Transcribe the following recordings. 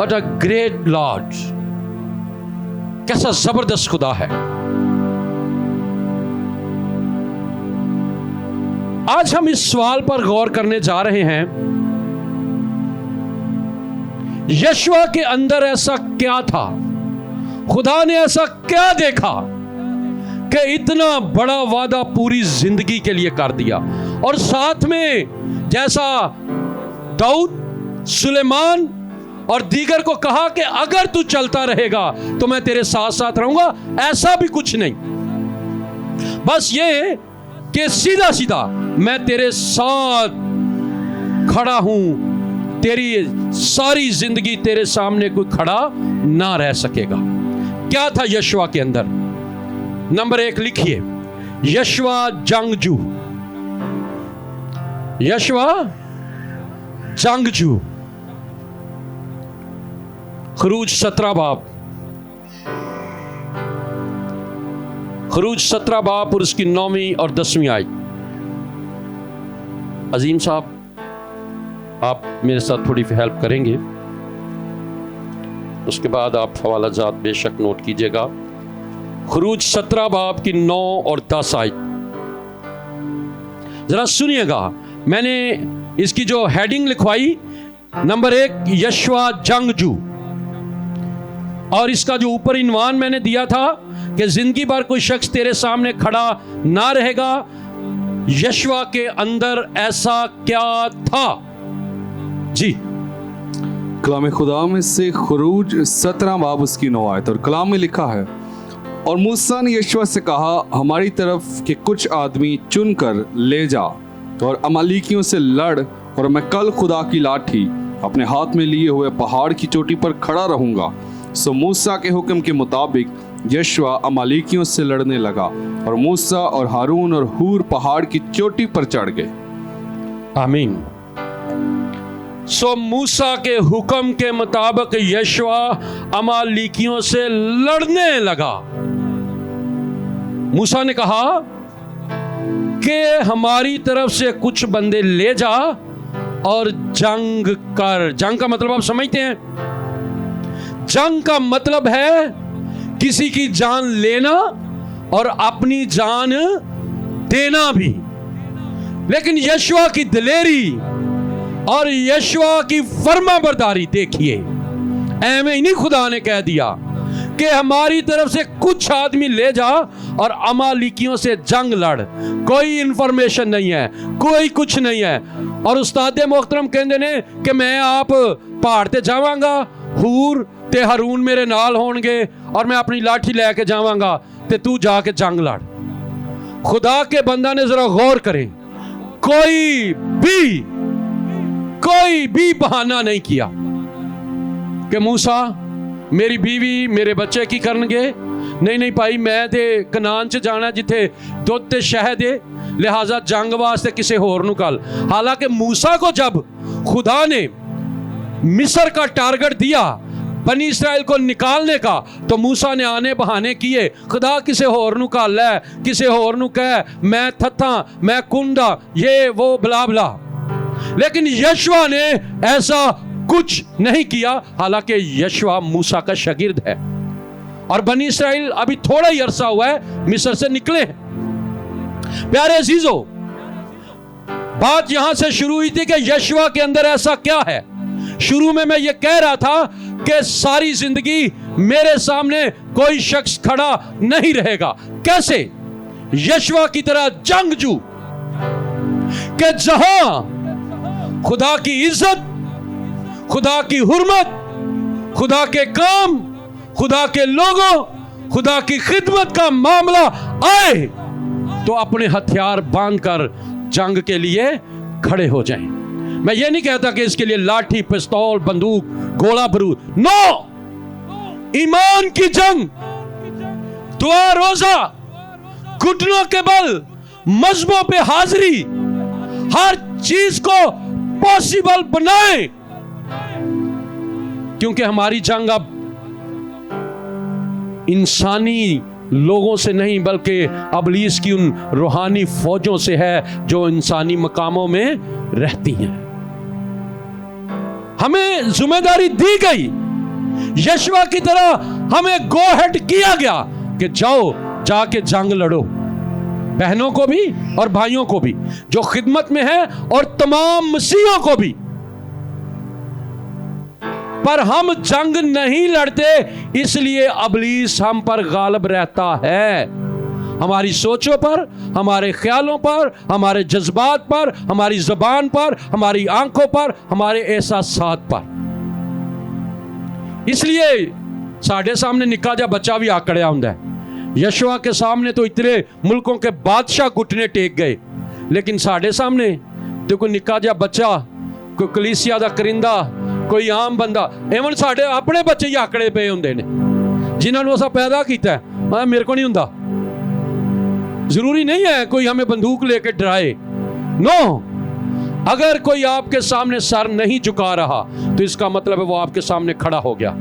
What a great Lord! कैसा जबरदस्त खुदा है। आज हम इस सवाल पर गौर करने जा रहे हैं, यशवा के अंदर ऐसा क्या था, खुदा ने ऐसा क्या देखा कि इतना बड़ा वादा पूरी जिंदगी के लिए कर दिया। और साथ में जैसा दाऊद, सुलेमान और दीगर को कहा कि अगर तू चलता रहेगा तो मैं तेरे साथ साथ रहूंगा, ऐसा भी कुछ नहीं। बस ये कि सीधा सीधा मैं तेरे साथ खड़ा हूं, तेरी सारी जिंदगी तेरे सामने कोई खड़ा ना रह सकेगा। क्या था यशवा के अंदर? नंबर 1 लिखिए, यशवा जंगजू। यशवा जंगजू। खरूज 17 बाब, खरूज 17 बाब और उसकी 9वीं और 10वीं आयत। अजीम साहब, आप मेरे साथ थोड़ी हेल्प करेंगे, उसके बाद आप हवाला जात बेशक नोट कीजिएगा। खरूज 17 बाब की 9 और 10 आयत जरा सुनिएगा। मैंने इसकी जो हेडिंग लिखवाई, नंबर 1 यशवा जंगजू, और इसका जो ऊपर इन्वान मैंने दिया था कि जिंदगी भर कोई शख्स तेरे सामने खड़ा ना रहेगा। यशवा के अंदर ऐसा क्या था? जी, कलाम खुदा में से खरूज 17 बाब उसकी 9 आयत, और कलाम में लिखा है, और मूसा ने यशवा से कहा, हमारी तरफ के कुछ आदमी चुन कर ले जा और अमालेकियों से लड़, और मैं कल खुदा की लाठी अपने हाथ में लिए हुए पहाड़ की चोटी पर खड़ा रहूंगा। सो मूसा के हुक्म के मुताबिक यशवा अमालेकियों से लड़ने लगा, और मूसा और हारून और हूर पहाड़ की चोटी पर चढ़ गए। आमीन। सो मूसा के हुक्म के मुताबिक यशवा अमालेकियों से लड़ने लगा। मूसा ने कहा कि हमारी तरफ से कुछ बंदे ले जा और जंग कर। जंग का मतलब आप समझते हैं? जंग का मतलब है किसी की जान लेना और अपनी जान देना भी। लेकिन यशवा की दिलेरी और यशवा की फर्माबरदारी देखिए। ऐਵੇਂ ही नहीं खुदा ने कह दिया कि हमारी तरफ से कुछ आदमी ले जा और अमालेकियों से जंग लड़। कोई इंफॉर्मेशन नहीं है, कोई कुछ नहीं है। और उस्ताद मोहतरम कहते ने कि मैं आप पहाड़ ते जावांगा, हूर ते हारून मेरे नाल होणगे, और मैं अपनी लाठी लेके जावांगा ते तू जाके जंग लड़। खुदा के बंदा ने जरा गौर करें, कोई भी बहाना नहीं किया कि मूसा मेरी बीवी मेरे बच्चे की करनगे। नहीं भाई, मैं ते कनान च जाना जिथे दुध ते शहद है, लिहाजा जंग वास्ते किसी होर नूं कल। हालांकि मूसा को जब खुदा ने मिस्र का टारगेट दिया बनी इसराइल को निकालने का, तो मूसा ने आने बहाने किए, खुदा किसे होर नूं कल है, किसे होर नूं कह मैं थत्था, मैं कुंडा, ये वो बला बला। लेकिन यशवा ने ऐसा कुछ नहीं किया। हालांकि यशवा मूसा का शागिर्द है, और बनी इसराइल अभी थोड़ा ही अरसा हुआ है मिस्र से निकले हैं। प्यारे अजीजों, बात यहां से शुरू हुई थी कि यशवा के अंदर ऐसा क्या है। शुरू में मैं ये कह रहा था कि सारी जिंदगी मेरे सामने कोई शख्स खड़ा नहीं रहेगा। कैसे? यशवा की तरह जंगजू, कि जहां खुदा की इज्जत, खुदा की हुर्मत, खुदा के काम, खुदा के लोगों, खुदा की खिदमत का मामला आए तो अपने हथियार बांधकर जंग के लिए खड़े हो जाएं। मैं ये नहीं कहता कि इसके लिए लाठी, पिस्तौल, बंदूक, गोला बारूद, नो। ईमान की जंग, दुआ, रोजा, घुटनों के बल, मजहबों पे हाजिरी, हर चीज को पॉसिबल बनाए, क्योंकि हमारी जंग अब इंसानी लोगों से नहीं बल्कि अबलीस की उन रूहानी फौजों से है जो इंसानी मकामों में रहती हैं। हमें जिम्मेदारी दी गई यशवा की तरह हमें गो हेड किया गया कि जाओ जाके जंग लड़ो, बहनों को भी और भाइयों को भी जो खिदमत में है और तमाम मसीहों को भी। पर हम जंग नहीं लड़ते, इसलिए इब्लीस हम पर गालिब रहता है, हमारी सोचों पर, हमारे ख्यालों पर, हमारे जज्बात पर, हमारी ज़बान पर, हमारी आंखों पर, हमारे एहसासात पर। इसलिए साढ़े सामने निक्का जा बच्चा भी आकड़िया हुंदा है। यशवा के सामने तो इतने मुल्कों के बादशाह घुटने टेक गए, लेकिन साढ़े सामने तो कोई निक्का जा बच्चा, कोई कलीसिया दा करिंदा, कोई आम बंदा, इवन साढ़े अपने बच्चे ही आकड़े पे हुंदे ने जिन्हां नूं असां पैदा कीता है। मेरे को नहीं हुंदा। जरूरी नहीं है कोई हमें बंदूक लेके डराए, नो। अगर कोई आपके सामने सर नहीं झुका रहा तो इसका मतलब है वो आपके सामने खड़ा हो गया।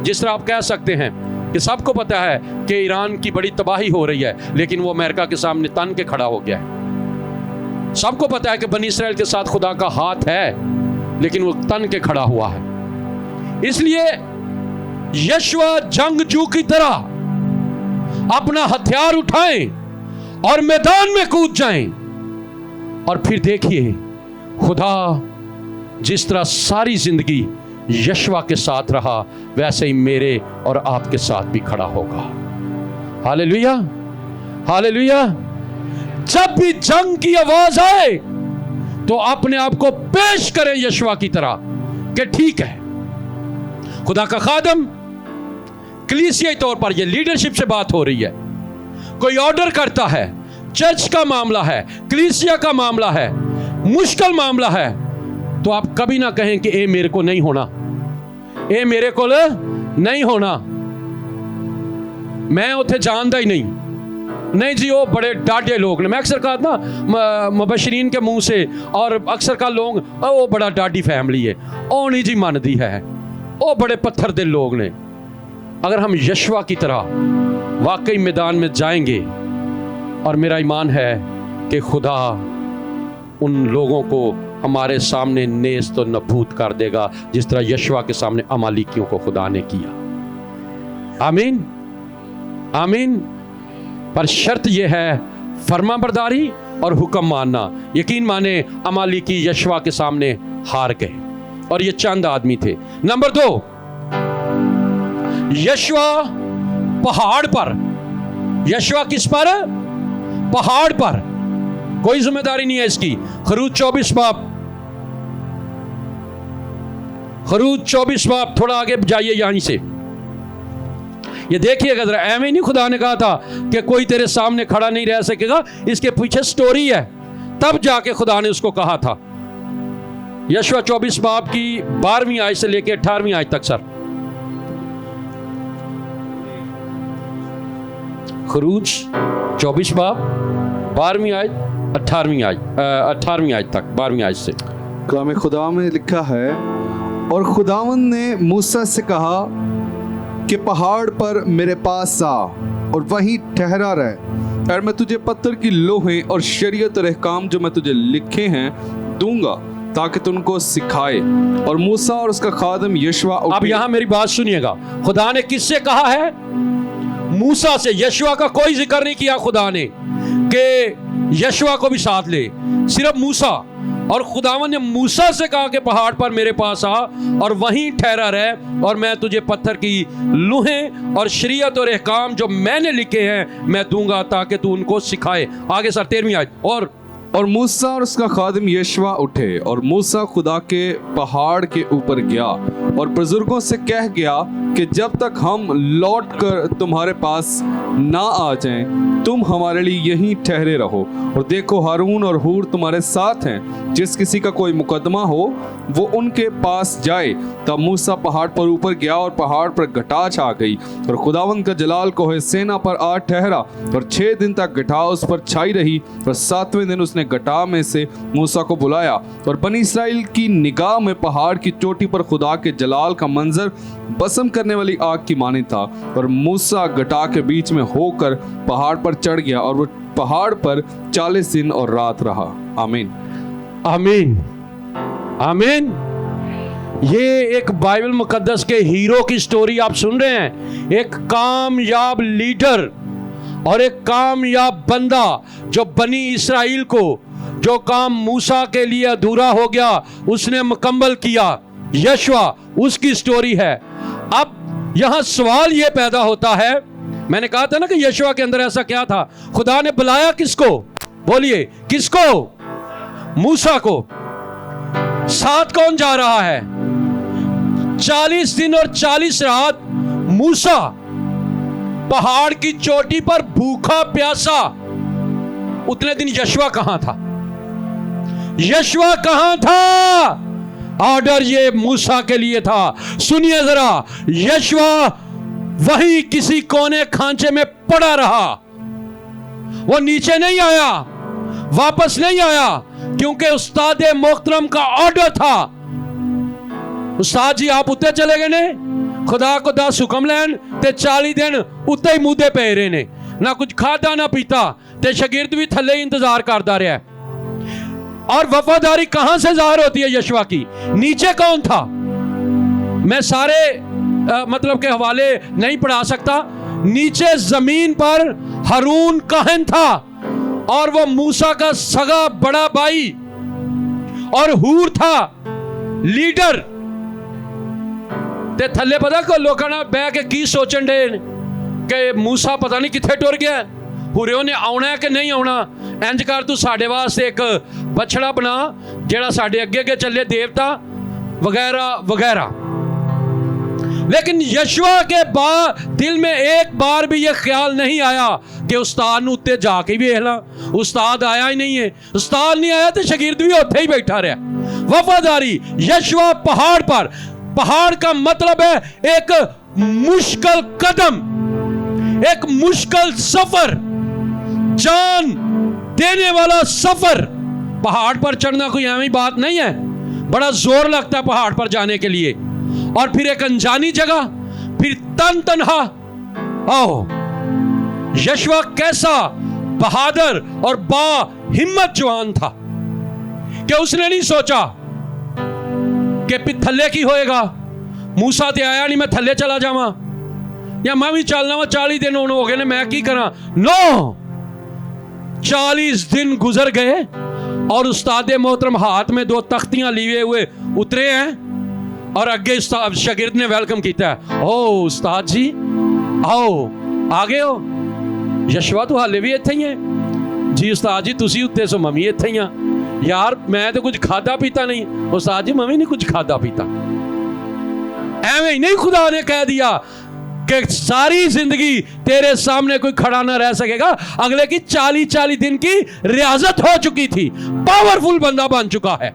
जिस तरह आप कह सकते हैं कि सबको पता है कि ईरान की बड़ी तबाही हो रही है, लेकिन वो अमेरिका के सामने तन के खड़ा हो गया है। सबको पता है कि बनी इसराइल के साथ खुदा का हाथ है, लेकिन वो तन के खड़ा हुआ है। इसलिए यशवा जंगजू की तरह अपना हथियार उठाएं और मैदान में कूद जाएं, और फिर देखिए खुदा जिस तरह सारी जिंदगी यशवा के साथ रहा, वैसे ही मेरे और आपके साथ भी खड़ा होगा। Hallelujah, hallelujah. जब भी जंग की आवाज आए तो अपने आप को पेश करें यशवा की तरह कि ठीक है, खुदा का खादम, कलीसियाई तौर पर यह लीडरशिप से बात हो रही है, कोई ऑर्डर करता है, चर्च का मामला है, कलीसिया का मामला है, मुश्किल मामला है, तो आप कभी ना कहें कि ए मेरे को नहीं होना, ए मेरे को नहीं होना, मैं उथे जानता ही नहीं जी, वो बड़े डाढ़े लोग ने। मैं अक्सर कहा ना मुबशरीन के मुंह से, और अक्सर का लोग वो बड़ा डाढ़ी फैमिली है, ओ नहीं जी मनदी है, वो बड़े पत्थर दिल लोग ने। अगर हम यशवा की तरह वाकई मैदान में जाएंगे, और मेरा ईमान है कि खुदा उन लोगों को हमारे सामने नेस्त और नबूद कर देगा, जिस तरह यशवा के सामने अमालिकियों को खुदा ने किया। आमीन, आमीन। पर शर्त यह है फरमाबरदारी और हुक्म मानना। यकीन माने अमालिकी यशवा के सामने हार गए, और ये चंद आदमी थे। नंबर 2, यशवा पहाड़ पर। यशवा किस पर? पहाड़ पर। कोई जिम्मेदारी नहीं है इसकी। खरूज 24 बाब, खरूज 24 बाब, थोड़ा आगे जाइए यहीं से, ये देखिएगा जरा। एवं नहीं खुदा ने कहा था कि कोई तेरे सामने खड़ा नहीं रह सकेगा, इसके पीछे स्टोरी है, तब जाके खुदा ने उसको कहा था। यशवा 24 बाब की 12वीं आयत से लेकर 18वीं आयत तक। सर खरूज 24 बाब 12वीं आयत 18वीं आयत तक, 12वीं आयत से कलाम खुदा में लिखा है, और खुदावंद ने मूसा से कहा कि पहाड़ पर मेरे पास आ और वहीं ठहरा रह, और मैं तुझे पत्थर की लोहें और शरीयत और अहकाम जो मैं तुझे लिखे हैं दूंगा, ताकि तुमको सिखाए। और मूसा और उसका खादम यशवा। अब यहां मेरी बात सुनिएगा, खुदा ने किससे कहा है? मूसा से। यशवा का कोई जिक्र नहीं किया खुदा ने कि यशवा को भी साथ ले, सिर्फ मूसा। और खुदावन ने मूसा से कहा कि पहाड़ पर मेरे पास आ और वहीं ठहरा रह, और मैं तुझे पत्थर की लूहें और शरीयत और अहकाम जो मैंने लिखे हैं मैं दूंगा, ताकि तू उनको सिखाए। आगे सर 13वीं आयत। और मूसा और उसका खादिम यशवा उठे, और मूसा खुदा के पहाड़ के ऊपर गया और बुजुर्गों से कह गया कि जब तक हम लौट कर तुम्हारे पास ना आ जाएं, तुम हमारे लिए यहीं ठहरे रहो। और देखो हारून और हूर तुम्हारे साथ हैं, जिस किसी का कोई मुकदमा हो वो उनके पास जाए। तब मूसा पहाड़ पर ऊपर गया और पहाड़ पर घटा छा गई, और खुदावंद का जलाल कोहे सेना पर आ ठहरा, और 6 दिन तक घटा उस पर छाई रही। और 7वें दिन उसने घटा में से मूसा को बुलाया, और बनी इसराइल की निगाह में पहाड़ की चोटी पर खुदा के जलाल का मंजर बसम करने वाली आग की मानी था। और मूसा घटा के बीच में होकर पहाड़ पर चढ़ गया, और वो पहाड़ पर 40 दिन और रात रहा। आमीन, आमीन, आमीन। ये एक बाइबल मुकद्दस के हीरो की स्टोरी आप सुन रहे हैं। एक कामयाब लीडर और एक कामयाब बंदा जो बनी इसराइल को, जो काम मूसा के लिए अधूरा हो गया उसने मुकम्मल किया, यशवा, उसकी स्टोरी है। अब यहां सवाल यह पैदा होता है, मैंने कहा था ना कि यशवा के अंदर ऐसा क्या था। खुदा ने बुलाया किसको? बोलिए किसको? मूसा को। साथ कौन जा रहा है? 40 दिन और 40 रात मूसा पहाड़ की चोटी पर भूखा प्यासा। उतने दिन यशवा कहां था? यशवा कहां था? ऑर्डर ये मूसा के लिए था। सुनिए जरा, यशवा वही किसी कोने खांचे में पड़ा रहा, वो नीचे नहीं आया, वापस नहीं आया, क्योंकि उस्ताद मोहतरम का ऑर्डर था। उस्ताद जी आप उत्ते चले गए ने, खुदा को 10 हुक्म लैन ते 40 दिन उत्ते ही मुद्दे पे रहे ने, ना कुछ खादा ना पीता, ते शागिर्द भी थले ही इंतजार करता रहा। और वफादारी कहां से जाहिर होती है यशवा की? नीचे कौन था? मैं सारे मतलब के हवाले नहीं पढ़ा सकता। नीचे जमीन पर हारून काहिन था और वो मूसा का सगा बड़ा भाई, और हूर था लीडर। ते थले पता को लोगों ने बह के की सोचन डे कि मूसा पता नहीं किथे टुर गया, हुरियों ने आना है कि नहीं आना, इंज कर तू साडे वास्ते एक बछड़ा बना जेड़ा साडे अगे अगे चले, देवता वगैरह वगैरह। लेकिन यशवा के दिल में एक बार भी यह ख्याल नहीं आया कि उस्ताद ने उत्ते जाके भी वेख ला। उस्ताद आया ही नहीं है। उस्ताद नहीं आया तो शागिर्द भी उत्थे ही बैठा रहा। वफादारी। यशवा पहाड़ पर, पहाड़ का मतलब है एक मुश्किल कदम, एक मुश्किल सफर, जान देने वाला सफर। पहाड़ पर चढ़ना कोई ऐसी बात नहीं है, बड़ा जोर लगता है पहाड़ पर जाने के लिए। और फिर एक अनजानी जगह, फिर तनहा। आओ, यशवा कैसा बहादुर और बा हिम्मत जवान था कि उसने नहीं सोचा कि फिर थल्ले की होएगा, मूसा ते आया नहीं, मैं थल्ले चला जावा, या मैं भी चलना वा, 40 दिन हो गए ने, मैं की करा। नो, 40 दिन गुजर गए और उस्ताद मोहतरम हाथ में 2 तख्तियां लिए हुए उतरे हैं, और अगे शागिर्द ने वेलकम किया है। ओ उस्ताद जी आओ, आ गए हो? यशवा तो हाले भी इत्थे ही है। जी उस्ताद जी तुसी उत्ते सो मम्मी इत्थे ही हां। यार मैं तो कुछ खादा पीता नहीं। उस्ताद जी मम्मी नहीं कुछ खादा पीता। एवं ही नहीं खुदा ने कह दिया कि सारी जिंदगी तेरे सामने कोई खड़ा ना रह सकेगा। अगले की 40 दिन की रियाजत हो चुकी थी, पावरफुल बंदा बन चुका है।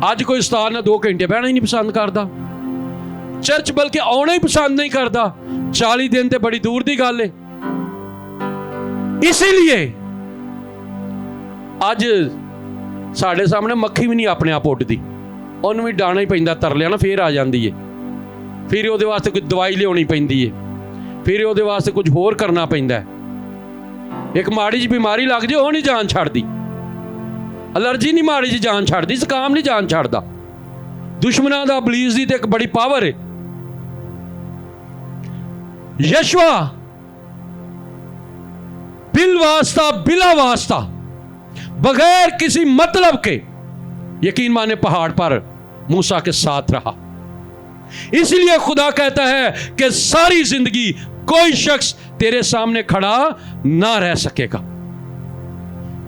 आज कोई उस्ताद ने 2 घंटे बहना ही नहीं पसंद करता, चर्च बल्कि आना ही पसंद नहीं करता। 40 दिन ते बड़ी दूर दी गल है। इसीलिए आज साढ़े सामने मक्खी भी नहीं अपने आप उड़ती, उन्होंने भी डाना ही पैंदा, तरलिया ना फिर आ जाती है, फिर ਉਹਦੇ वास्ते कुछ दवाई लियानी पैंदी है, फिर ਉਹਦੇ वास्ते कुछ होर करना पैंदा है। एक माड़ी जी बीमारी लग जाए, वो नहीं जान छाड़दी। एलर्जी नहीं माड़ी जी जान छाड़दी, जुकाम नहीं जान छाड़दा। दुश्मनां दा इबलीस दी ते एक बड़ी पावर है। यशवा बिल वास्ता, बिला वास्ता, बगैर किसी मतलब के, यकीन माने पहाड़ पर मूसा के साथ रहा। इसलिए खुदा कहता है कि सारी जिंदगी कोई शख्स तेरे सामने खड़ा ना रह सकेगा।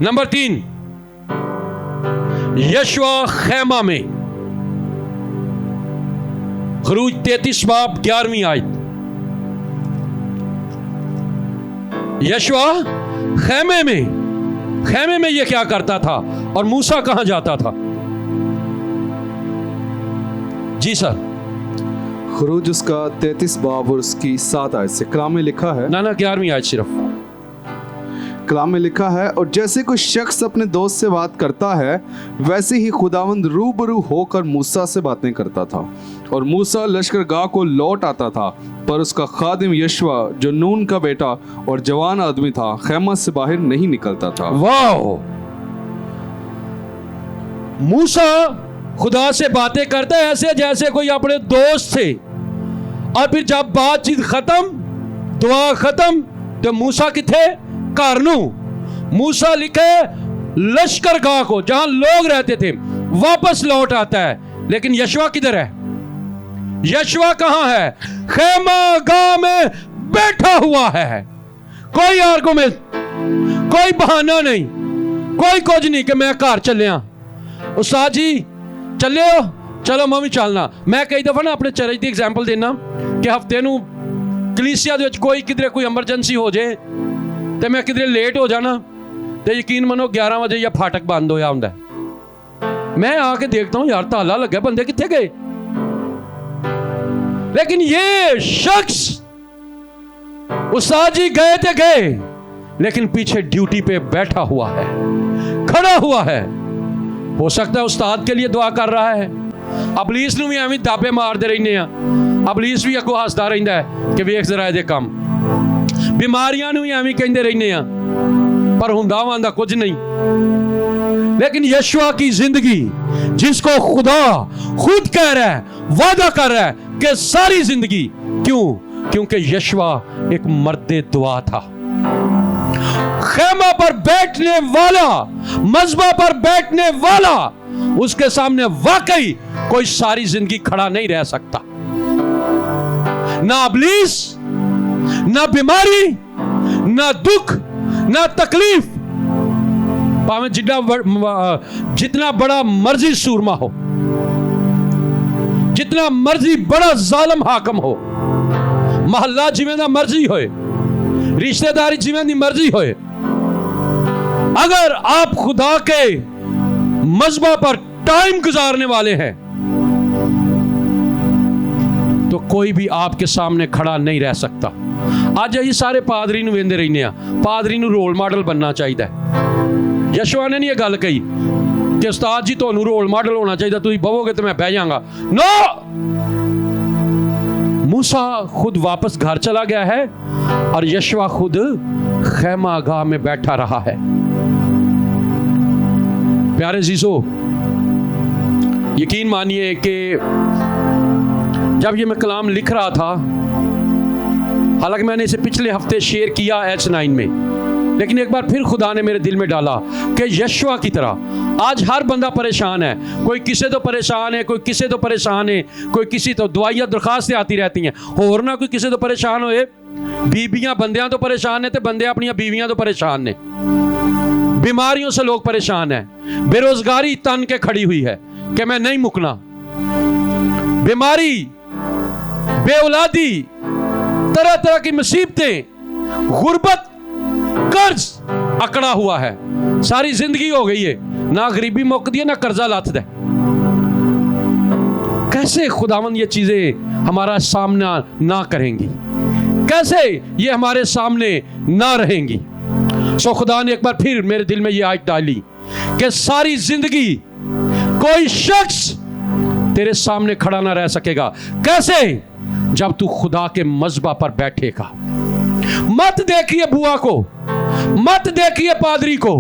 नंबर 3, यशवा खैमा में। खरूज 33 बाब 11वीं आयत। यशवा खैमे में यह क्या करता था और मूसा कहां जाता था? जी सर। खरूज उसका 33 बाब और उसकी 7 आयत से कलाम में लिखा है। ना 11वीं आयत सिर्फ। कलाम में लिखा है, और जैसे कोई शख्स अपने दोस्त से बात करता है वैसे ही खुदावंद रूबरू होकर मूसा से बातें करता था। और मूसा लश्करगाह को लौट आता था, पर उसका खादिम यशवा जो नून का बेटा और जवान आदमी था, खैमा से बाहर नहीं निकलता था। वाह! मूसा खुदा से बातें करता है ऐसे जैसे कोई अपने दोस्त थे, और फिर जब बातचीत खत्म, दुआ खत्म, तो मूसा किथे? घर नू। मूसा लिखे लश्करगाह को, जहां लोग रहते थे, वापस लौट आता है। लेकिन यशवा किधर है? यशवा कहां है? खेमा गाह में बैठा हुआ है। कोई आर्गुमेंट, कोई बहाना नहीं, कोई कुछ नहीं कि मैं घर चलिया। उस्ताद जी चले हो, चलो मैं भी चलना। मैं कई दफा ना अपने चर्च की एग्जाम्पल देना कि हफ्ते नू कलीसिया दे कोई किधरे कोई एमरजेंसी हो जाए तो मैं किधरे लेट हो जाना, तो यकीन मनो 11 बजे या फाटक बंद होया हुंदा है। मैं आके देखता हूं यार ताला लगा, बंदे किथे गए? लेकिन ये शख्स, उस्ताद जी गए थे गए, लेकिन पीछे ड्यूटी पे बैठा हुआ है, खड़ा हुआ है। हो सकता है उस्ताद के लिए दुआ कर रहा है। अबलीस नूं भी एवें दाबे मारदे रहने आ, अबलीस भी अगों हसदा रहिंदा है कि वेख जरा इहदे काम। बीमारियां नूं भी एवें कहंदे रहने आ, पर हुंदा वांदा कुछ नहीं। लेकिन यशवा की जिंदगी, जिसको खुदा खुद कह रहा है, वादा कर रहा है कि सारी जिंदगी, क्यों? क्योंकि यशवा एक मर्दे दुआ था। खेमा पर बैठने वाला, मज़बा पर बैठने वाला, उसके सामने वाकई कोई सारी जिंदगी खड़ा नहीं रह सकता। ना अबलीस, ना बीमारी, ना दुख, ना तकलीफ, भावें जितना बड़ा मर्जी सूरमा हो, जितना मर्जी बड़ा जालिम हाकम हो, महल्ला जिवें दा मर्जी होए, रिश्तेदारी जिवें दी मर्जी होए, अगर आप खुदा के मज़बा पर टाइम गुजारने वाले हैं तो कोई भी आपके सामने खड़ा नहीं रह सकता। आज ये सारे पादरी नूं वेंदे रहने आ, पादरी नूं रोल मॉडल बनना चाहिए। यशवा ने नहीं ये गल कही कि उस्ताद जी तुहानूं रोल मॉडल होना चाहिए, तुसीं बवोगे तो मैं बह जाऊंगा। नो, मूसा खुद वापस घर चला गया है और यशवा खुद खेमा गाह में बैठा रहा है। प्यारे जीजो, यकीन मानिए कि जब ये मैं कलाम लिख रहा था, हालांकि मैंने इसे पिछले हफ्ते शेयर किया H9 में, लेकिन एक बार फिर खुदा ने मेरे दिल में डाला कि यशवा की तरह आज हर बंदा परेशान है। कोई किसी तो परेशान है, कोई किसी तो परेशान है, कोई किसी तो दवाइयाँ दरखास्तें आती रहती हैं, होर ना कोई किसी तो परेशान होए। बीबियाँ बंदियाँ तो परेशान ने, तो बंदे अपनी बीवियाँ तो परेशान ने। बीमारियों से लोग परेशान हैं, बेरोजगारी तन के खड़ी हुई है कि मैं नहीं मुकना, बीमारी, बेऔलादी, तरह तरह की मुसीबतें, गुर्बत, कर्ज अकड़ा हुआ है। सारी जिंदगी हो गई है, ना गरीबी मुकदी है, ना कर्जा लात दे। कैसे खुदावंद ये चीजें हमारा सामना ना करेंगी, कैसे ये हमारे सामने ना रहेंगी। सो खुदा ने एक बार फिर मेरे दिल में ये आयत डाली कि सारी जिंदगी कोई शख्स तेरे सामने खड़ा ना रह सकेगा। कैसे? जब तू खुदा के मज़बा पर बैठेगा। मत देखिए बुआ को, मत देखिए पादरी को,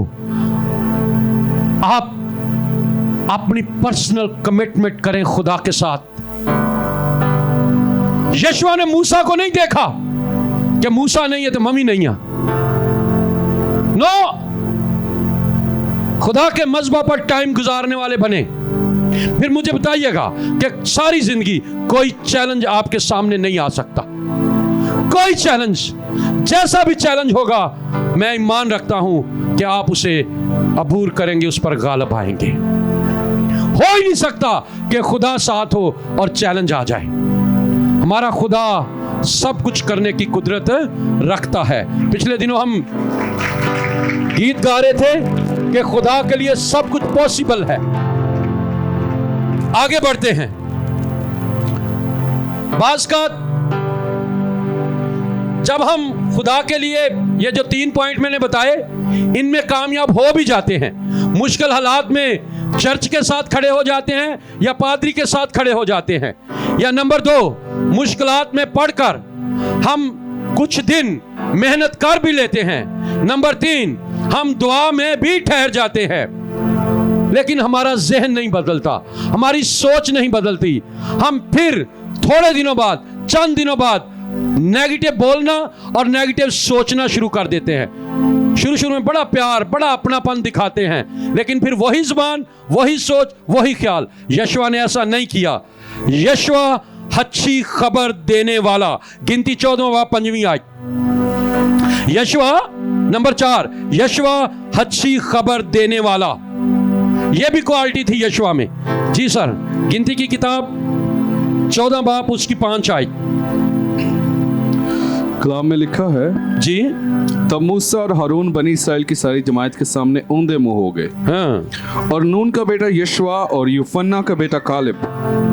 आप अपनी पर्सनल कमिटमेंट करें खुदा के साथ। यशवा ने मूसा को नहीं देखा कि मूसा नहीं है तो मम्मी नहीं है। नो, खुदा के मज़बा पर टाइम गुजारने वाले बने। फिर मुझे बताइएगा कि सारी जिंदगी कोई चैलेंज आपके सामने नहीं आ सकता। कोई चैलेंज, जैसा भी चैलेंज होगा, मैं ईमान रखता हूं कि आप उसे अबूर करेंगे, उस पर गालिब आएंगे। हो ही नहीं सकता कि खुदा साथ हो और चैलेंज आ जाए। हमारा खुदा सब कुछ करने की कुदरत रखता है। पिछले दिनों हम गीत गा रहे थे कि खुदा के लिए सब कुछ पॉसिबल है। आगे बढ़ते हैं। बास का जब हम खुदा के लिए ये जो 3 पॉइंट मैंने बताए, इनमें कामयाब हो भी जाते हैं, मुश्किल हालात में चर्च के साथ खड़े हो जाते हैं या पादरी के साथ खड़े हो जाते हैं, या नंबर 2 मुश्किलात में पढ़कर हम कुछ दिन मेहनत कर भी लेते हैं, नंबर 3 हम दुआ में भी ठहर जाते हैं। लेकिन हमारा जहन नहीं बदलता, हमारी सोच नहीं बदलती। हम फिर थोड़े दिनों बाद, चंद दिनों बाद नेगेटिव बोलना और नेगेटिव सोचना शुरू कर देते हैं। शुरू में बड़ा प्यार, बड़ा अपनापन दिखाते हैं, लेकिन फिर वही जुबान, वही सोच, वही ख्याल। यशवा ने ऐसा नहीं किया। यशवा अच्छी खबर देने वाला। गिनती 14वां बाब 5वीं आयत। यशवा नंबर 4, यशवा अच्छी खबर देने वाला। यह भी क्वालिटी थी यशवा में। जी सर, गिनती की किताब 14 बाब उसकी 5 आयत। कलाम में लिखा है, जी, तब मूसा और हारून बनी इसराइल की सारी जमात के सामने औंधे मुंह हो गए। हाँ, और नून का बेटा यशवा और यूफन्ना का बेटा कालिब,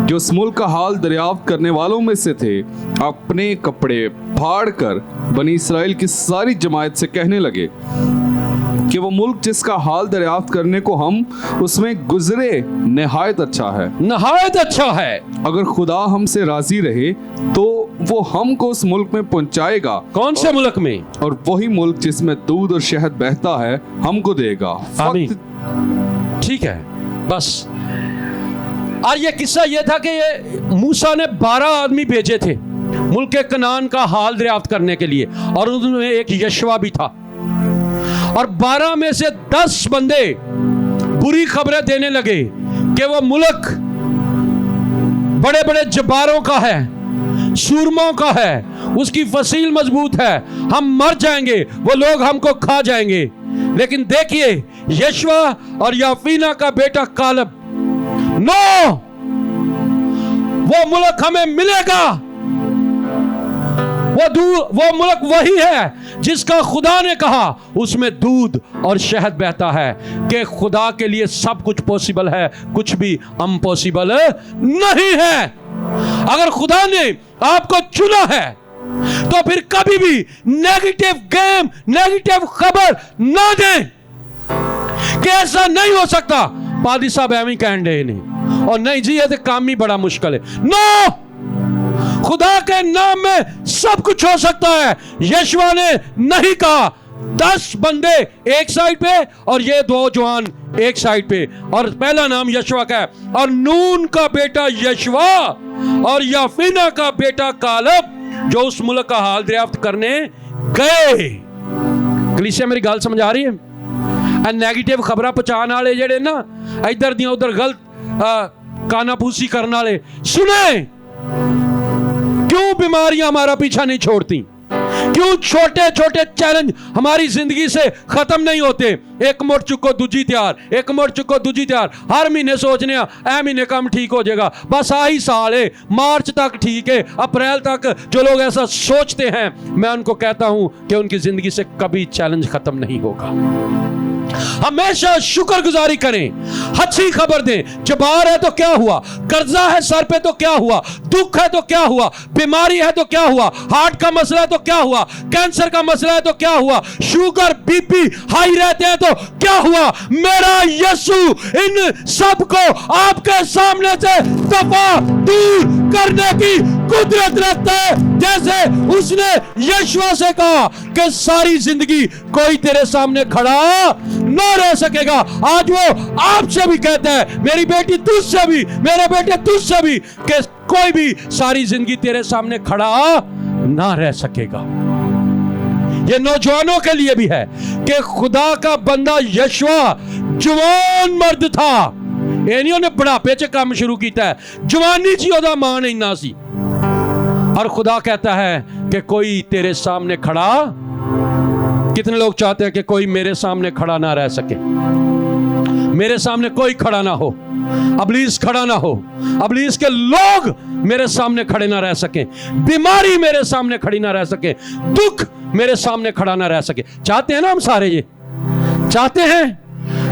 जो उस मुल्क का हाल दरियाफ्त करने वालों में से थे, अपने कपड़े फाड़ कर बनी इसराइल की सारी जमात से कहने लगे कि वो मुल्क जिसका हाल दरियाफ्त करने को हम उसमें गुजरे निहायत अच्छा है। नहायत अच्छा है। अगर खुदा हमसे राजी रहे तो वो हमको उस मुल्क में पहुंचाएगा। कौन से मुल्क में? और वही मुल्क जिसमें दूध और शहद बहता है हमको देगा। आमीन। ठीक है, बस। और ये किस्सा ये था कि ये मूसा ने 12 आदमी भेजे थे मुल्क कनान का हाल दरियाफ्त करने के लिए, और उनमें एक यशवा भी था। और 12 में से 10 बंदे बुरी खबरें देने लगे कि वो मुल्क बड़े बड़े जब्बारों का है, सूरमों का है, उसकी फसील मजबूत है, हम मर जाएंगे, वो लोग हमको खा जाएंगे। लेकिन देखिए, यशवा और याफीना का बेटा कालब, नो, वो मुल्क हमें मिलेगा। वो मुल्क वही है जिसका खुदा ने कहा उसमें दूध और शहद बहता है, कि खुदा के लिए सब कुछ पॉसिबल है, कुछ भी इम्पॉसिबल नहीं है। अगर खुदा ने आपको चुना है तो फिर कभी भी नेगेटिव गेम, नेगेटिव खबर ना दें कि ऐसा नहीं हो सकता। पादी साहब एवं कहन डे ने, और नहीं जी ये तो काम ही बड़ा मुश्किल है। नो, खुदा के नाम में सब कुछ हो सकता है। यशवा ने नहीं कहा 10 बंदे एक साइड पे और ये 2 जवान एक साइड पे, और पहला नाम यशवा का है, और नून का बेटा यशवा और याफीना का बेटा कालब जो उस मुल्क का हाल दरियाफ्त करने गए। कलीसिया मेरी गल समझ आ रही है? नेगेटिव खबर पहुंचाने वाले जेडे ना इधर दियां उधर गलत कानापूसी करने वाले, सुने क्यों बीमारियां हमारा पीछा नहीं छोड़ती, क्यों छोटे छोटे चैलेंज हमारी जिंदगी से खत्म नहीं होते। एक मुड़ चुको दूजी तैयार, एक मुड़ चुको दूजी तैयार। हर महीने सोचने ए महीने काम ठीक हो जाएगा, बस आही साल है, मार्च तक ठीक है, अप्रैल तक। जो लोग ऐसा सोचते हैं, मैं उनको कहता हूं कि उनकी जिंदगी से कभी चैलेंज खत्म नहीं होगा। हमेशा शुक्रगुजारी करें, अच्छी खबर दें। जबार है तो क्या हुआ, कर्जा है सर पे तो क्या हुआ, दुख है तो क्या हुआ, बीमारी है तो क्या हुआ, हार्ट का मसला है तो क्या हुआ, कैंसर का मसला है तो क्या हुआ, शुगर बीपी हाई रहते हैं तो क्या हुआ। मेरा यीशु इन सब को आपके सामने से दफा दूर करने की कुदरत रखता है। जैसे उसने यशवा से कहा कि सारी जिंदगी कोई तेरे सामने खड़ा न रह सकेगा, आज वो आपसे भी कहता है, मेरी बेटी तुझसे भी, मेरे बेटे तुझसे भी, कि कोई भी सारी जिंदगी तेरे सामने खड़ा ना रह सकेगा। ये नौजवानों के लिए भी है कि खुदा का बंदा यशवा जवान मर्द था, इन्होंने ने बुढ़ापे च काम शुरू किया है, जवानी च ओदा मान इन्ना सी, और खुदा कहता है कि कोई तेरे सामने खड़ा। कितने लोग चाहते हैं कि कोई मेरे सामने खड़ा ना रह सके, मेरे सामने कोई खड़ा ना हो, अबलीस खड़ा ना हो, अबलीस के लोग मेरे सामने खड़े ना रह सके, बीमारी मेरे सामने खड़ी ना रह सके, दुख मेरे सामने खड़ा ना रह सके। चाहते हैं ना हम सारे, ये चाहते हैं।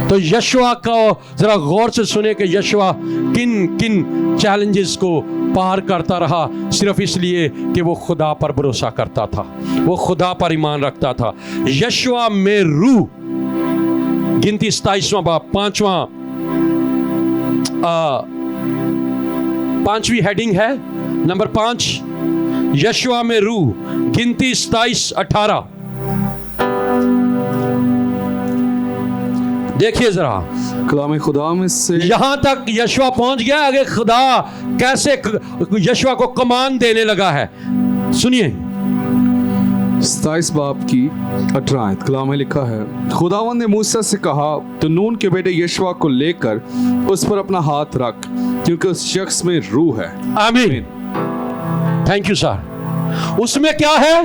तो यशवा को जरा गौर से सुने कि यशवा किन किन चैलेंजेस को पार करता रहा, सिर्फ इसलिए कि वो खुदा पर भरोसा करता था, वो खुदा पर ईमान रखता था। यशवा में रूह, गिनती 27वां बाब 5वीं हेडिंग है, नंबर 5, यशवा में रूह, गिनती 27:18। देखिए जरा, कलाम खुदा में से यहां तक यशवा पहुंच गया, आगे खुदा कैसे यशवा को कमान देने लगा है। सुनिए 27 बाब की 18 आयत कलाम में लिखा है, खुदावंद ने मूसा से कहा, तो नून के बेटे यशवा को लेकर उस पर अपना हाथ रख, क्योंकि उस शख्स में रूह है। आमीन। Thank you sir. उसमें क्या है?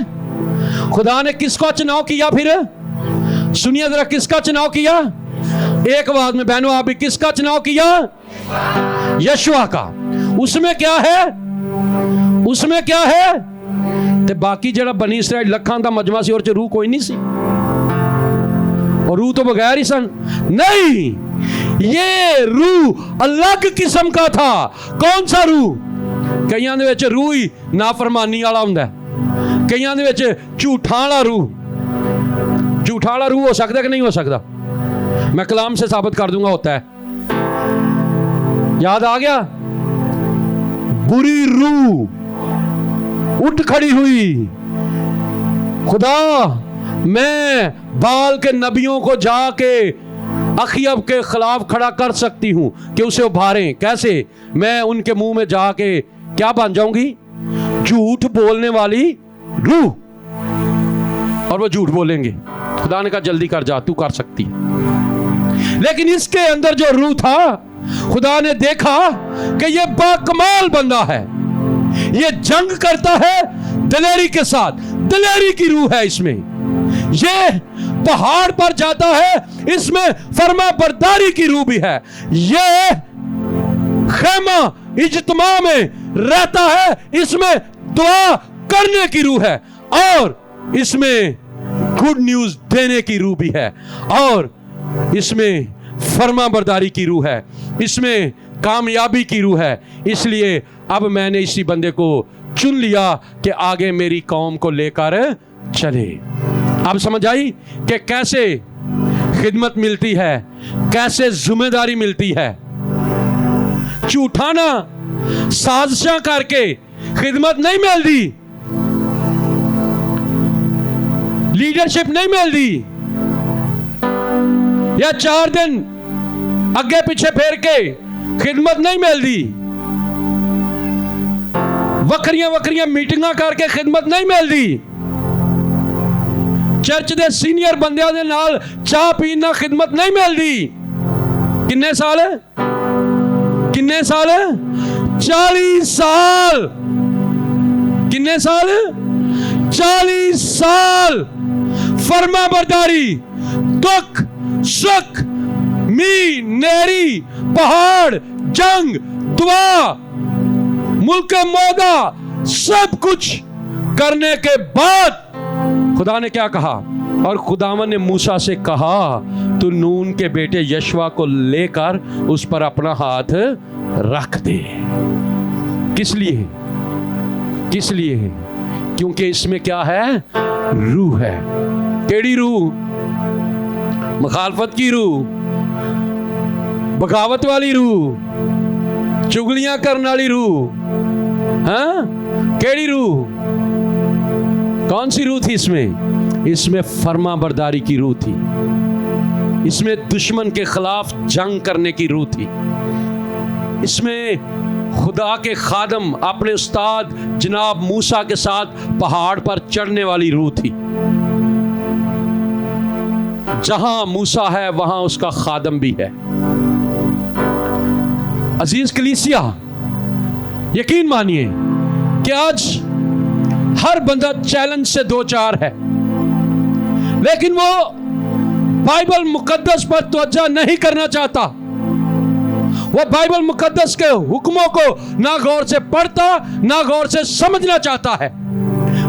खुदा ने किसका चुनाव किया? फिर सुनिए जरा, किसका चुनाव किया? एक आवाज में बहनों, आप भी, किसका चुनाव किया? यशवा का। उसमें क्या है? उसमें क्या है? ते बाकी जरा बनी इसराइल लखां दा मजमा सी, और च रूह कोई नहीं सी, और रूह तो बगैर ही सन। नहीं, ये रूह अलग किस्म का था। कौन सा रूह? कईयां दे विच रूह ही नाफरमानी वाला हुंदा है, कईयां दे विच झूठां वाला रूह। झूठा वाला रूह हो सकता है कि नहीं हो सकता? मैं कलाम से साबित कर दूंगा, होता है। याद आ गया? बुरी रूह उठ खड़ी हुई। खुदा, मैं बाल के नबियों को जाके अखयब के खिलाफ खड़ा कर सकती हूं कि उसे उभारें। कैसे? मैं उनके मुंह में जाके क्या बन जाऊंगी? झूठ बोलने वाली रूह, और वो झूठ बोलेंगे। खुदा ने कहा जल्दी कर जा, तू कर सकती। लेकिन इसके अंदर जो रूह था, खुदा ने देखा कि ये बाकमाल बंदा है, ये जंग करता है दलेरी के साथ, दलेरी की रूह है इसमें। ये पहाड़ पर जाता है, इसमें फरमा बरदारी की रूह भी है। ये खेमा इज्तिमा में रहता है, इसमें दुआ करने की रूह है, और इसमें गुड न्यूज देने की रूह भी है, और इसमें फर्मा बरदारी की रूह है, इसमें कामयाबी की रूह है। इसलिए अब मैंने इसी बंदे को चुन लिया कि आगे मेरी कौम को लेकर चले। अब समझ आई कि कैसे खिदमत मिलती है, कैसे जिम्मेदारी मिलती है। झूठा ना साजिशां करके खिदमत नहीं मिलती, लीडरशिप नहीं मिलती, या 4 दिन अगे पीछे फेर के खिदमत नहीं मिलती, वक्रियां वक्रियां मीटिंगां करके खिदमत नहीं मिलती, चर्च दे सीनियर बंदियां दे नाल चाह पीना खिदमत नहीं मिलती। किन्ने साल? किन्ने साल? 40 साल। किन्ने साल? 40 साल फर्मा बरदारी, दुख सुख, मी नेरी, पहाड़, जंग, दुआ, मुल्क मौदा, सब कुछ करने के बाद खुदा ने क्या कहा? और खुदावन ने मूसा से कहा, तू नून के बेटे यशवा को लेकर उस पर अपना हाथ रख दे। किस लिए? किस लिए? क्योंकि इसमें क्या है? रूह है। केड़ी रूह? मुखालफत की रूह, बगावत वाली रूह, चुगलियां करने वाली रूह। हाँ, केड़ी रूह? कौन सी रूह थी इसमें? इसमें फर्मा बरदारी की रूह थी, इसमें दुश्मन के खिलाफ जंग करने की रूह थी, इसमें खुदा के खादम अपने उस्ताद जनाब मूसा के साथ पहाड़ पर चढ़ने वाली रूह थी। जहां मूसा है वहां उसका खादम भी है। अजीज कलीसिया, यकीन मानिए कि आज हर बंदा चैलेंज से 2-4 है, लेकिन वो बाइबल मुकद्दस पर तवज्जो नहीं करना चाहता। वो बाइबल मुकद्दस के हुक्मों को ना गौर से पढ़ता, ना गौर से समझना चाहता है।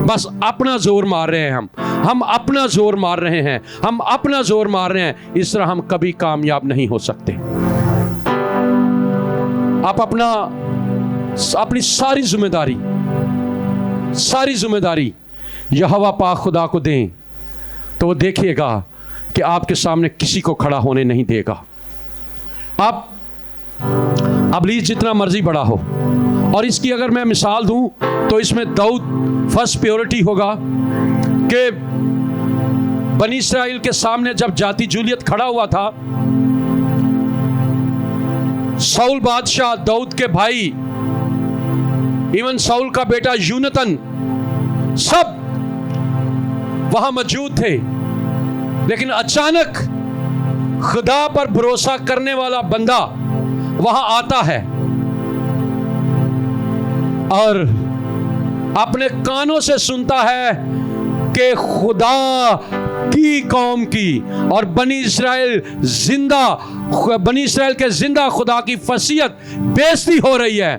बस अपना जोर मार रहे हैं, हम अपना जोर मार रहे हैं, हम अपना जोर मार रहे हैं। इस तरह हम कभी कामयाब नहीं हो सकते। आप अपनी सारी जिम्मेदारी यहोवा पाक खुदा को दें, तो वो देखिएगा कि आपके सामने किसी को खड़ा होने नहीं देगा। आप अबलीस जितना मर्जी बड़ा हो, और इसकी अगर मैं मिसाल दूं तो इसमें दाऊद फर्स्ट प्योरिटी होगा कि बनी इस्राइल के सामने जब जाति जूलियत खड़ा हुआ था साउल बादशाह, दाऊद के भाई, इवन साउल का बेटा यूनतन, सब वहां मौजूद थे। लेकिन अचानक खुदा पर भरोसा करने वाला बंदा वहां आता है और अपने कानों से सुनता है कि खुदा की कौम की और बनी इसराइल के जिंदा खुदा की फसीयत बेइज्जती हो रही है।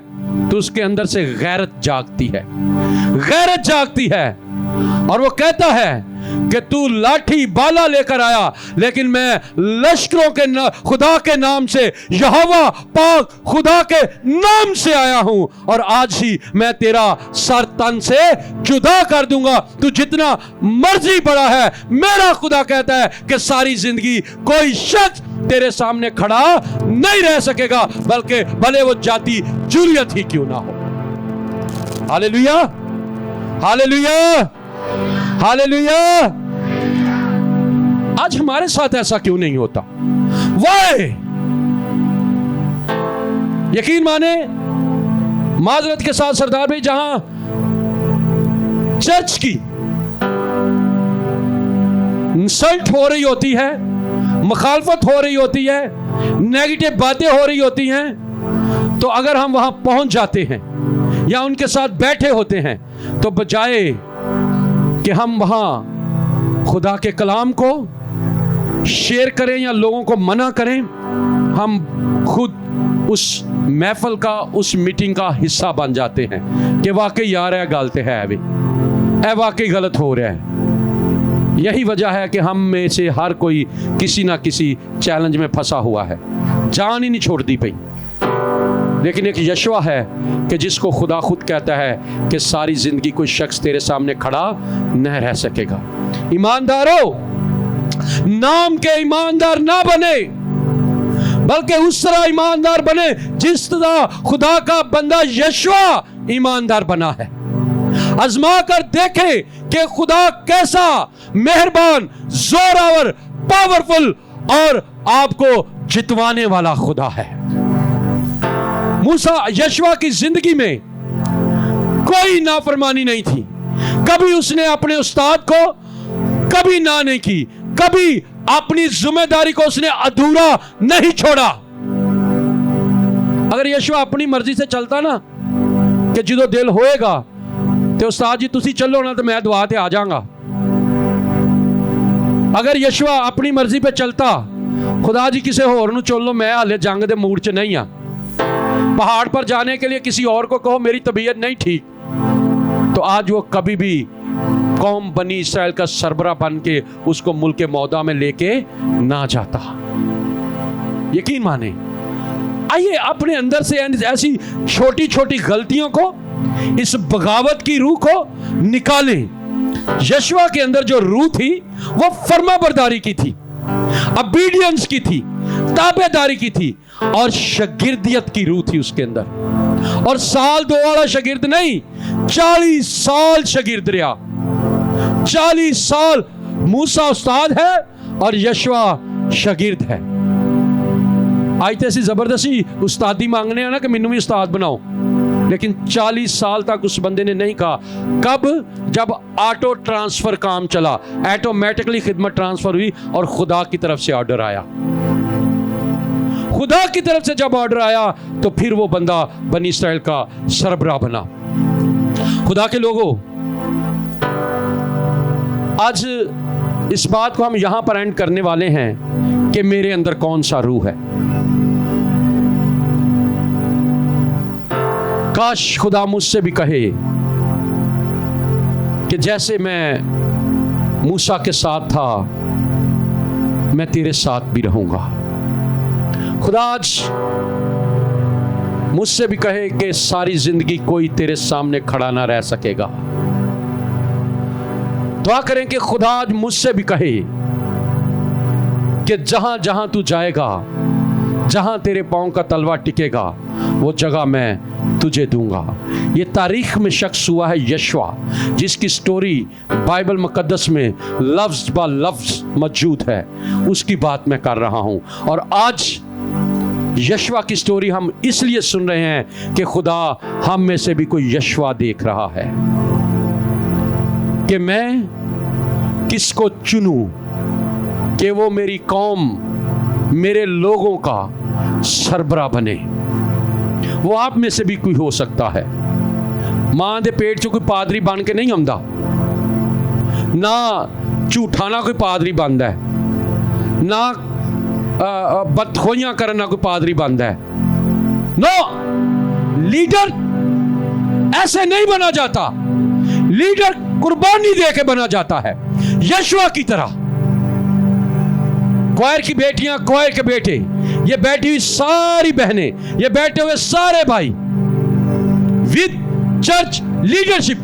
तो उसके अंदर से गैरत जागती है और वो कहता है कि तू लाठी बाला लेकर आया, लेकिन मैं लश्करों के खुदा के नाम से, यहोवा पाक खुदा के नाम से आया हूं और आज ही मैं तेरा सर तन से जुदा कर दूंगा। तू जितना मर्जी बड़ा है, मेरा खुदा कहता है कि सारी जिंदगी कोई शख्स तेरे सामने खड़ा नहीं रह सकेगा, बल्कि भले वो जाति जूलियत ही क्यों ना हो। Hallelujah, hallelujah, hallelujah. आज हमारे साथ ऐसा क्यों नहीं होता? वाई? यकीन माने, माजरत के साथ सरदार भाई, जहां चर्च की इंसल्ट हो रही होती है, मुखालफत हो रही होती है, नेगेटिव बातें हो रही होती हैं, तो अगर हम वहां पहुंच जाते हैं या उनके साथ बैठे होते हैं, तो बजाय कि हम वहां खुदा के कलाम को शेयर करें या लोगों को मना करें, हम खुद उस महफिल का, उस मीटिंग का हिस्सा बन जाते हैं कि वाकई यार है गलत है, अभी वाकई गलत हो रहा है। यही वजह है कि हम में से हर कोई किसी ना किसी चैलेंज में फंसा हुआ है, जान ही नहीं छोड़ती पई। लेकिन एक यशवा है कि जिसको खुदा खुद कहता है कि सारी जिंदगी कोई शख्स तेरे सामने खड़ा न रह सकेगा। ईमानदारों, नाम के ईमानदार ना बने, बल्कि उस तरह ईमानदार बने जिस तरह खुदा का बंदा यशवा ईमानदार बना है। आजमा कर देखें कि खुदा कैसा मेहरबान, जोरावर, पावरफुल और आपको जितवाने वाला खुदा है। मूसा यशवा की जिंदगी में कोई नाफरमानी नहीं थी, कभी उसने अपने उस्ताद को कभी ना नहीं की, कभी अपनी जिम्मेदारी को उसने अधूरा नहीं छोड़ा। अगर यशवा अपनी मर्जी से चलता ना कि जो दिल होएगा तो उस्ताद जी तुसी चलो ना तो मैं दुआ ते आ जाऊंगा, अगर यशवा अपनी मर्जी पे चलता, खुदा जी किसी होर नूं चलो, मैं हाले जंग दे मूड च नहीं हाँ, पहाड़ पर जाने के लिए किसी और को कहो मेरी तबीयत नहीं ठीक, तो आज वो कभी भी कौम बनी इसराइल का सरबरा बन के उसको मुल्क मौदा में लेके ना जाता। यकीन माने, आइए अपने अंदर से ऐसी छोटी छोटी गलतियों को, इस बगावत की रूह को निकालें। यशवा के अंदर जो रूह थी वो फर्माबरदारी की थी, ओबीडियंस की थी, ताबेदारी की थी और शागिर्दियत की रूह थी उसके अंदर। और साल दो वाला शागिर्द नहीं, 40 साल शागिर्द रहा। 40 साल मूसा उस्ताद है और यशवा शागिर्द है। आज तो ऐसी जबरदस्ती उस्तादी मांगने हैं ना कि मैनू भी उस्ताद बनाओ, लेकिन 40 साल तक उस बंदे ने नहीं कहा। कब? जब ऑटो ट्रांसफर काम चला, ऑटोमेटिकली खिदमत ट्रांसफर हुई और खुदा की तरफ से ऑर्डर आया। खुदा की तरफ से जब ऑर्डर आया तो फिर वो बंदा बनी इसराइल का सरबराह बना। खुदा के लोगों, आज इस बात को हम यहां पर एंड करने वाले हैं कि मेरे अंदर कौन सा रूह है। काश खुदा मुझसे भी कहे कि जैसे मैं मूसा के साथ था मैं तेरे साथ भी रहूंगा। खुदा आज मुझसे भी कहे कि सारी जिंदगी कोई तेरे सामने खड़ा ना रह सकेगा। दुआ करें कि खुदा आज मुझसे भी कहे कि जहां जहां तू जाएगा, जहां तेरे पांव का तलवा टिकेगा, वो जगह मैं तुझे दूंगा। ये तारीख में शख्स हुआ है यशवा, जिसकी स्टोरी बाइबल मुकद्दस में लफ्ज ब लफ्ज मौजूद है। उसकी बात मैं कर रहा हूं। और आज यशवा की स्टोरी हम इसलिए सुन रहे हैं कि खुदा हम में से भी कोई यशवा देख रहा है कि मैं किसको चुनूं कि वो मेरी कौम, मेरे लोगों का सरबराह बने। वो आप में से भी कोई हो सकता है। मां दे पेट चो कोई पादरी बन के नहीं आंदा, ना झूठा ना कोई पादरी बनता है, ना बदखोइयां करना कोई पादरी बनता है। नो, लीडर ऐसे नहीं बना जाता। लीडर कुर्बानी दे के बना जाता है, यशवा की तरह। क्वायर की बेटियां, क्वायर के बेटे, ये बैठी हुई सारी बहनें, ये बैठे हुए सारे भाई, विद चर्च लीडरशिप,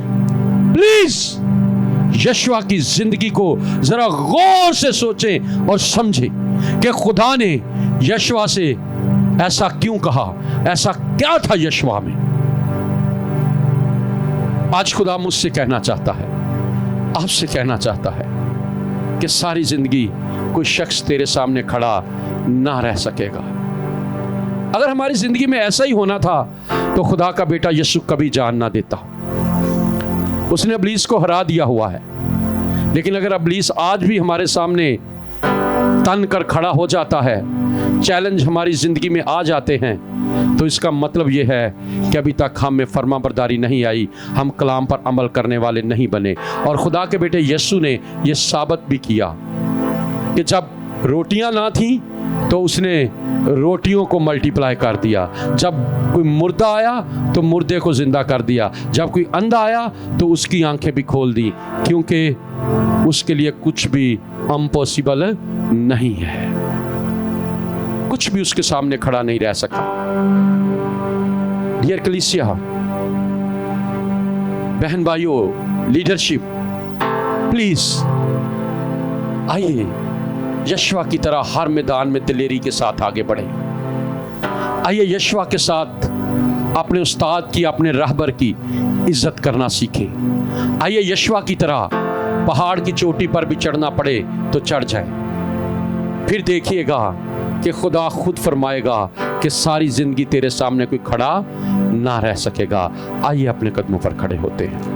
प्लीज यशवा की जिंदगी को जरा गौर से सोचें और समझें कि खुदा ने यशवा से ऐसा क्यों कहा, ऐसा क्या था यशवा में। आज खुदा मुझसे कहना चाहता है, आपसे कहना चाहता है कि सारी जिंदगी कोई शख्स तेरे सामने खड़ा ना रह सकेगा। अगर हमारी जिंदगी में ऐसा ही होना था तो खुदा का बेटा यीशु कभी जान ना देता। उसने इब्लीस को हरा दिया हुआ है, लेकिन अगर इब्लीस आज भी हमारे सामने तन कर खड़ा हो जाता है, चैलेंज हमारी जिंदगी में आ जाते हैं, तो इसका मतलब यह है कि अभी तक हम में फरमाबरदारी नहीं आई, हम कलाम पर अमल करने वाले नहीं बने। और खुदा के बेटे यीशु ने यह साबित भी किया कि जब रोटियां ना थी तो उसने रोटियों को मल्टीप्लाई कर दिया। जब कोई मुर्दा आया तो मुर्दे को जिंदा कर दिया। जब कोई अंधा आया तो उसकी आंखें भी खोल दी, क्योंकि उसके लिए कुछ भी इम्पॉसिबल नहीं है। कुछ भी उसके सामने खड़ा नहीं रह सका। डियर कलीसिया, बहन भाइयों, लीडरशिप, प्लीज आइए यशवा की तरह हर मैदान में दिलेरी के साथ आगे बढ़े। आइए यशवा के साथ अपने उस्ताद की, अपने रहबर की इज्जत करना सीखें। आइए यशवा की तरह पहाड़ की चोटी पर भी चढ़ना पड़े तो चढ़ जाए। फिर देखिएगा कि खुदा खुद फरमाएगा कि सारी जिंदगी तेरे सामने कोई खड़ा ना रह सकेगा। आइए अपने कदमों पर खड़े होते हैं।